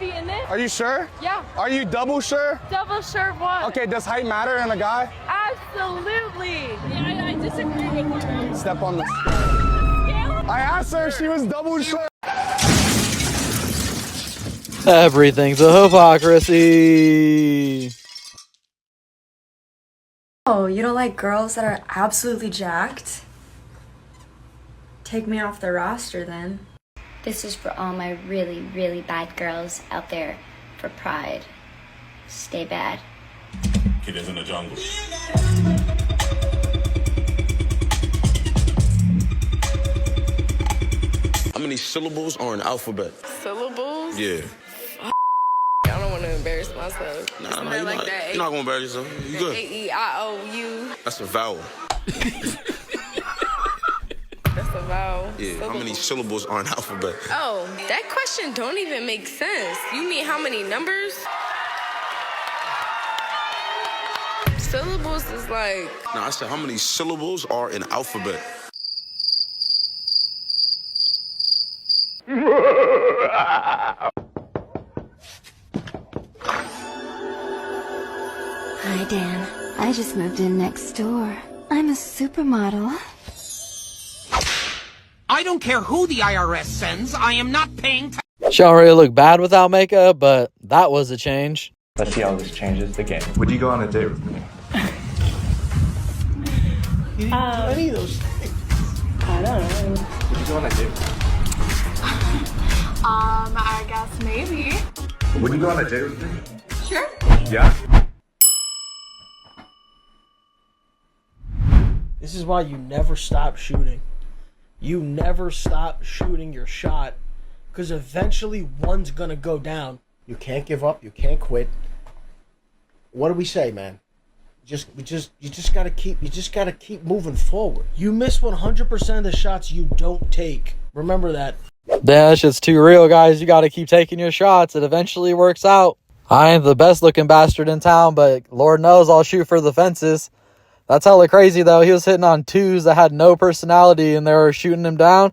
be in it. Are you sure? Yeah. Are you double sure? Double sure what? Okay, does height matter in a guy? Absolutely. Yeah, I disagree with you. Step on the scale. I asked her if she was double sure. Everything's a hypocrisy. Oh, you don't like girls that are absolutely jacked? Take me off the roster then. This is for all my really, really bad girls out there for pride. Stay bad. Killers in the jungle. How many syllables are an alphabet? Syllables? Yeah. I don't want to embarrass myself. Nah, you're not gonna embarrass yourself. You good. A-E-I-O-U. That's a vowel. That's a vowel. Yeah, Syllables. how many syllables are an alphabet? Oh, that question don't even make sense. You mean how many numbers? Syllables is like... Nah, I said how many syllables are an alphabet? Hi, Dan. I just moved in next door. I'm a supermodel. I don't care who the IRS sends. I am not paying. She don't really look bad without makeup, but that was a change. Let's see how this changes the game. Would you go on a date with me? You didn't do any of those things. I don't know. Would you go on a date with me? I guess maybe. Would you go on a date with me? Sure. Yeah? This is why you never stop shooting. You never stop shooting your shot, because eventually one's gonna go down. You can't give up. You can't quit. What do we say, man? You just gotta keep moving forward. You miss 100% of the shots you don't take. Remember that. Damn, that shit's too real, guys. You gotta keep taking your shots. It eventually works out. I ain't the best looking bastard in town, but Lord knows I'll shoot for the fences. That's hella crazy, though. He was hitting on twos that had no personality, and they were shooting him down.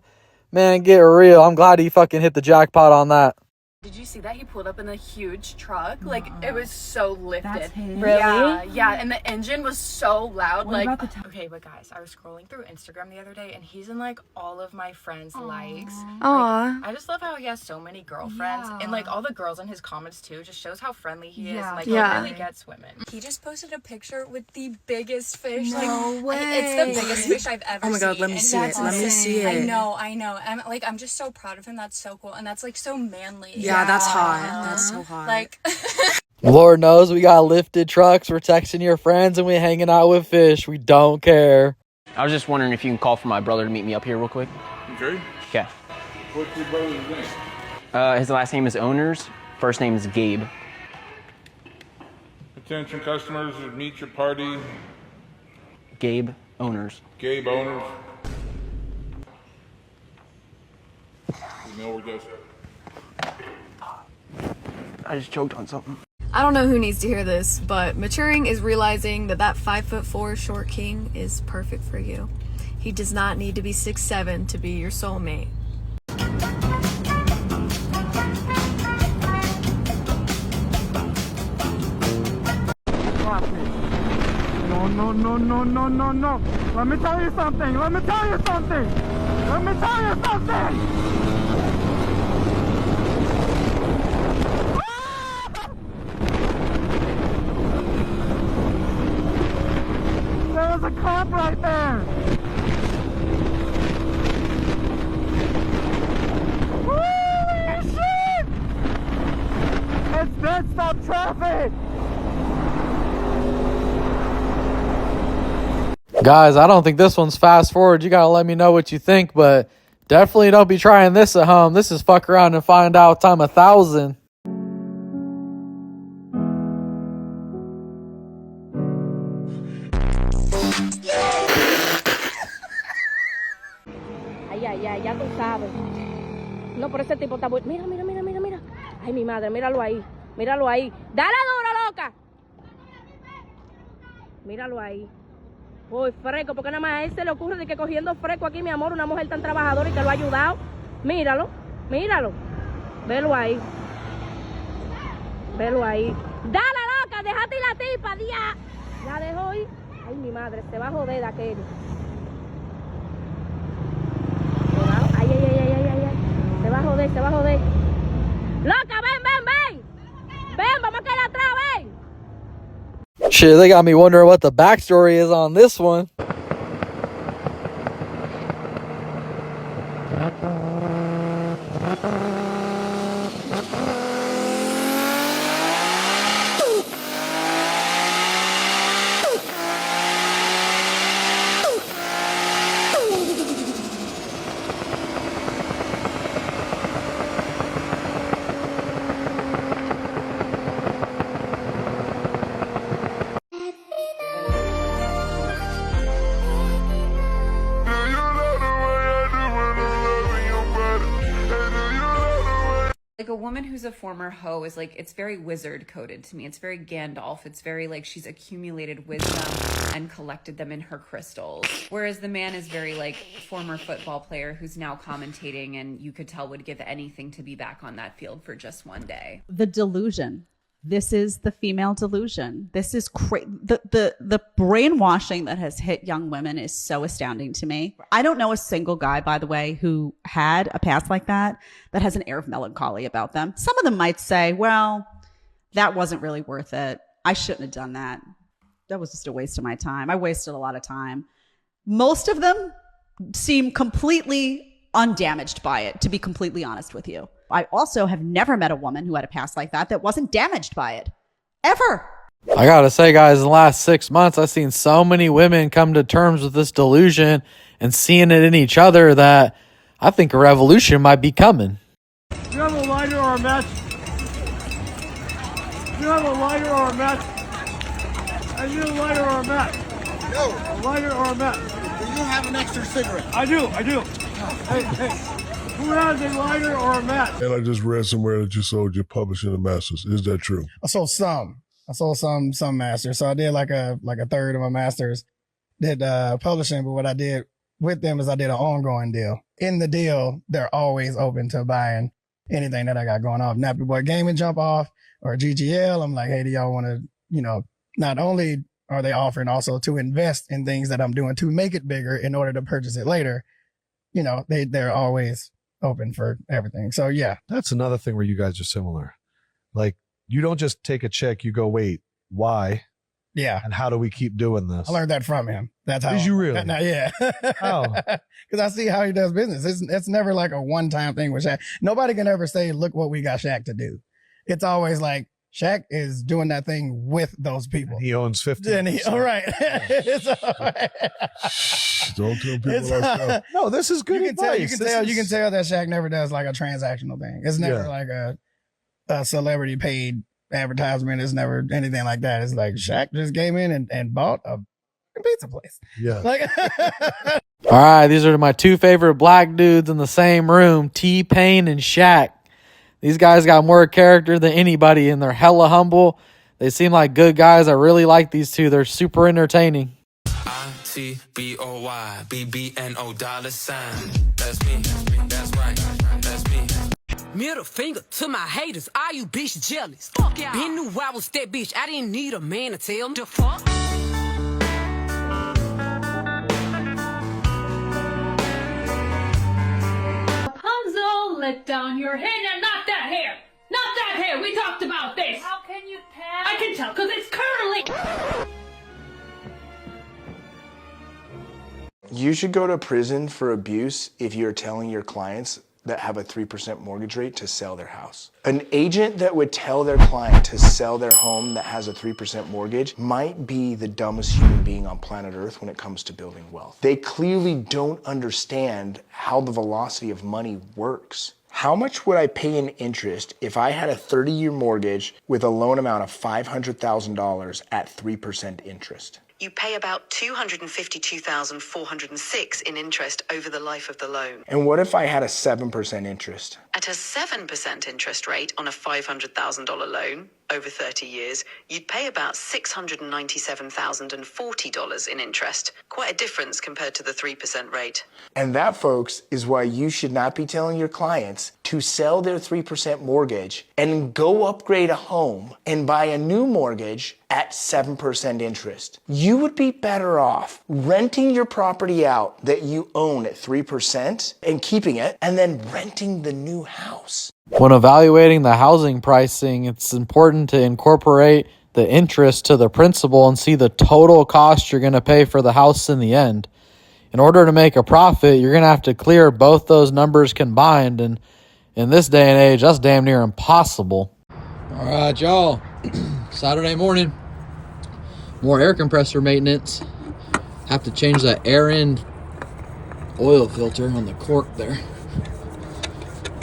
Man, get real. I'm glad he fucking hit the jackpot on that. Did you see that he pulled up in a huge truck? Like, it was so lifted. That's his? Really? Yeah, and the engine was so loud. What like, about the okay, but guys, I was scrolling through Instagram the other day, and he's in like all of my friends' likes. Aww. Like, I just love how he has so many girlfriends, and like all the girls in his comments too. Just shows how friendly he is. Like, he really gets women. He just posted a picture with the biggest fish. No way. It's the biggest fish I've ever seen. Oh my god, let me see it. Let me see it. I know. I'm just so proud of him. That's so cool, and that's like so manly. Yeah, that's hot. That's so hot. Like, Lord knows we got lifted trucks, we're texting your friends, and we're hanging out with fish. We don't care. I was just wondering if you can call for my brother to meet me up here real quick. Okay. Okay. What's your brother's name? His last name is Owners. First name is Gabe. Attention customers, meet your party. Gabe Owners. Gabe Owners. You know where this. I just choked on something. I don't know who needs to hear this, but maturing is realizing that 5'4" short king is perfect for you. He does not need to be 6'7" to be your soulmate. No. Let me tell you something. There's a cop right there. Holy shit! It's dead stop traffic. Guys, I don't think this one's fast forward. You gotta let me know what you think, but definitely don't be trying this at home. This is fuck around and find out time 1,000. Ya tú sabes. No, pero ese tipo está bueno. Mira. Ay, mi madre, míralo ahí. ¡Dale duro, loca! Míralo ahí. Uy, fresco, porque nada más a él se le ocurre de que cogiendo fresco aquí, mi amor, una mujer tan trabajadora y que lo ha ayudado. Míralo. Velo ahí. Velo ahí. Dale, loca, déjate la tipa, ya. La dejo ir. Ay, mi madre, se va a joder aquel. Ay, ay, ay, ay, ay, ay. Se va a joder, se va a joder. Loca, ven, ven, ven. Ven, vamos a caer atrás, ven. Shit, they got me wondering what the backstory is on this one. Like a woman who's a former hoe is like, it's very wizard coded to me. It's very Gandalf. It's very like she's accumulated wisdom and collected them in her crystals. Whereas the man is very like former football player who's now commentating and you could tell would give anything to be back on that field for just one day. The delusion. This is the female delusion. This is the brainwashing that has hit young women is so astounding to me. I don't know a single guy, by the way, who had a past like that has an air of melancholy about them. Some of them might say, well, that wasn't really worth it. I shouldn't have done that. That was just a waste of my time. I wasted a lot of time. Most of them seem completely undamaged by it, to be completely honest with you. I also have never met a woman who had a past like that wasn't damaged by it. Ever. I gotta say, guys, in the last 6 months, I've seen so many women come to terms with this delusion and seeing it in each other that I think a revolution might be coming. Do you have a lighter or a match? Do you have a lighter or a match? I need a lighter or a match. No. A lighter or a match. Do you have an extra cigarette? I do. Hey. Who has a lighter or a match? And I just read somewhere that you sold your publishing to masters. Is that true? I sold some. Some masters. So I did like a third of my masters. Did publishing, but what I did with them is I did an ongoing deal. In the deal, they're always open to buying anything that I got going on. Nappy Boy Gaming jump off or GGL. I'm like, hey, do y'all want to, not only are they offering also to invest in things that I'm doing to make it bigger in order to purchase it later, they're always open for everything. So yeah. That's another thing where you guys are similar. Like you don't just take a check, you go, wait, why? Yeah. And how do we keep doing this? I learned that from him. That's how. Did you really? Yeah. Oh. Because I see how he does business. It's never like a one-time thing with Shaq. Nobody can ever say, look what we got Shaq to do. It's always like, Shaq is doing that thing with those people. He owns 50%. All right. Don't tell people that stuff. No, this is good advice. You can tell that Shaq never does like a transactional thing. It's never like a celebrity paid advertisement. It's never anything like that. It's like Shaq just came in and bought a pizza place. Yeah. Like, all right, these are my two favorite black dudes in the same room, T-Pain and Shaq. These guys got more character than anybody, and they're hella humble. They seem like good guys. I really like these two. They're super entertaining. ITBOY BBNO $. That's me. That's right. That's me. Middle finger to my haters. Are you bitch jealous? Fuck yeah. Been knew I was that bitch. I didn't need a man to tell me the fuck. Rapunzel, let down your hair. Now, not that hair. Not that hair. We talked about this. How can you tell? I can tell because it's curly. You should go to prison for abuse if you're telling your clients that have a 3% mortgage rate to sell their house. An agent that would tell their client to sell their home that has a 3% mortgage might be the dumbest human being on planet Earth when it comes to building wealth. They clearly don't understand how the velocity of money works. How much would I pay in interest if I had a 30-year mortgage with a loan amount of $500,000 at 3% interest? You pay about $252,406 in interest over the life of the loan. And what if I had a 7% interest? At a 7% interest rate on a $500,000 loan, over 30 years, you'd pay about $697,040 in interest. Quite a difference compared to the 3% rate. And that, folks, is why you should not be telling your clients to sell their 3% mortgage and go upgrade a home and buy a new mortgage at 7% interest. You would be better off renting your property out that you own at 3% and keeping it, and then renting the new house. When evaluating the housing pricing, it's important to incorporate the interest to the principal and see the total cost you're going to pay for the house in the end. In order to make a profit, you're going to have to clear both those numbers combined, and in this day and age, that's damn near impossible. All right, y'all. Saturday morning, more air compressor maintenance. Have to change that air end oil filter on the cork there.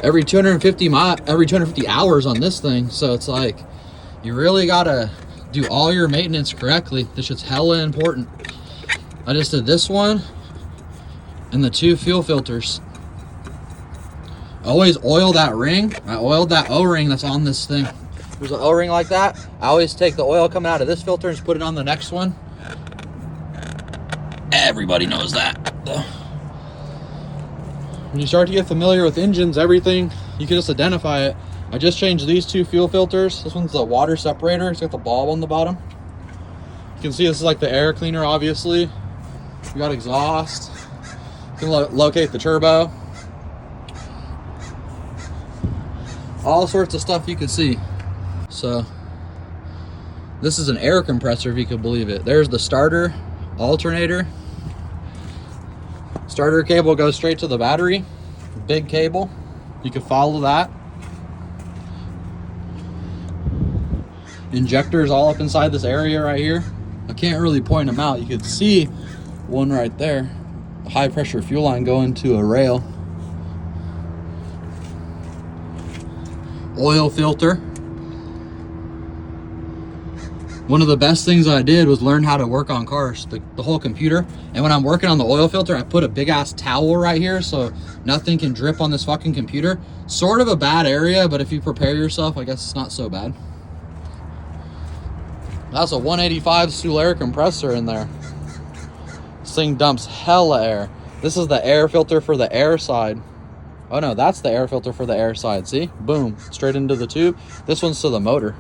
Every 250 hours on this thing, so it's like you really gotta do all your maintenance correctly. This shit's hella important. I just did this one and the 2 fuel filters. Always oil that ring. I oiled that O-ring that's on this thing. There's an O-ring like that. I always take the oil coming out of this filter and just put it on the next one. Everybody knows that. When you start to get familiar with engines, everything, you can just identify it. I just changed these 2 fuel filters. This one's the water separator. It's got the bulb on the bottom. You can see this is like the air cleaner, obviously. We got exhaust. You can locate the turbo. All sorts of stuff you can see. So this is an air compressor, if you could believe it. There's the starter, alternator. Starter cable goes straight to the battery. Big cable. You can follow that. Injectors all up inside this area right here. I can't really point them out. You can see one right there. A high pressure fuel line going to a rail. Oil filter. One of the best things I did was learn how to work on cars, the whole computer. And when I'm working on the oil filter, I put a big ass towel right here so nothing can drip on this fucking computer. Sort of a bad area, but if you prepare yourself, I guess it's not so bad. That's a 185 Soulair compressor in there. This thing dumps hella air. This is the air filter for the air side. Oh no, that's the air filter for the air side. See? Boom, straight into the tube. This one's to the motor.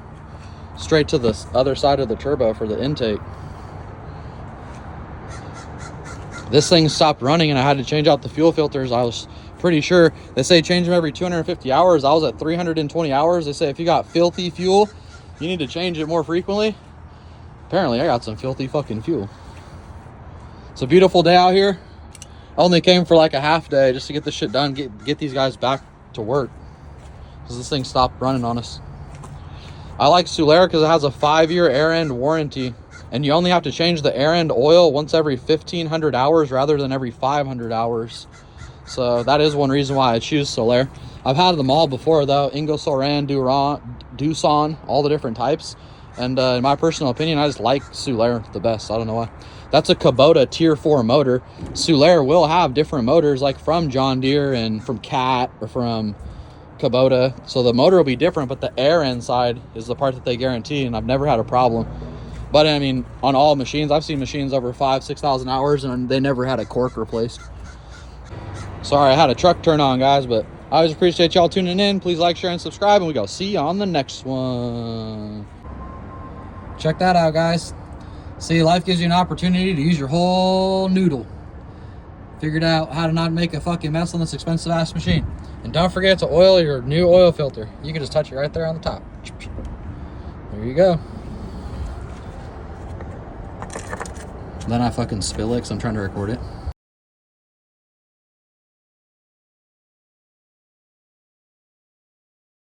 Straight to the other side of the turbo for the intake. This thing stopped running and I had to change out the fuel filters. I was pretty sure they say change them every 250 hours. I was at 320 hours. They say if you got filthy fuel, you need to change it more frequently. Apparently I got some filthy fucking fuel. It's a beautiful day out here. I only came for like a half day just to get this shit done, get these guys back to work, because this thing stopped running on us. I like Soulair because it has a 5-year air end warranty, and you only have to change the air end oil once every 1,500 hours rather than every 500 hours. So that is one reason why I choose Soulair. I've had them all before though, Ingersoll-Rand, Doosan, all the different types. And in my personal opinion, I just like Soulair the best. I don't know why. That's a Kubota Tier 4 motor. Soulair will have different motors like from John Deere and from Cat or from Kubota, so the motor will be different, but the air inside is the part that they guarantee, and I've never had a problem. But I mean, on all machines, I've seen machines over 5,000-6,000 hours and they never had a cork replaced. Sorry, I had a truck turn on, guys, but I always appreciate y'all tuning in. Please like, share, and subscribe, and we go see you on the next one. Check that out, guys. See, life gives you an opportunity to use your whole noodle. Figured out how to not make a fucking mess on this expensive ass machine. And don't forget to oil your new oil filter. You can just touch it right there on the top. There you go. Then I fucking spill it because I'm trying to record it.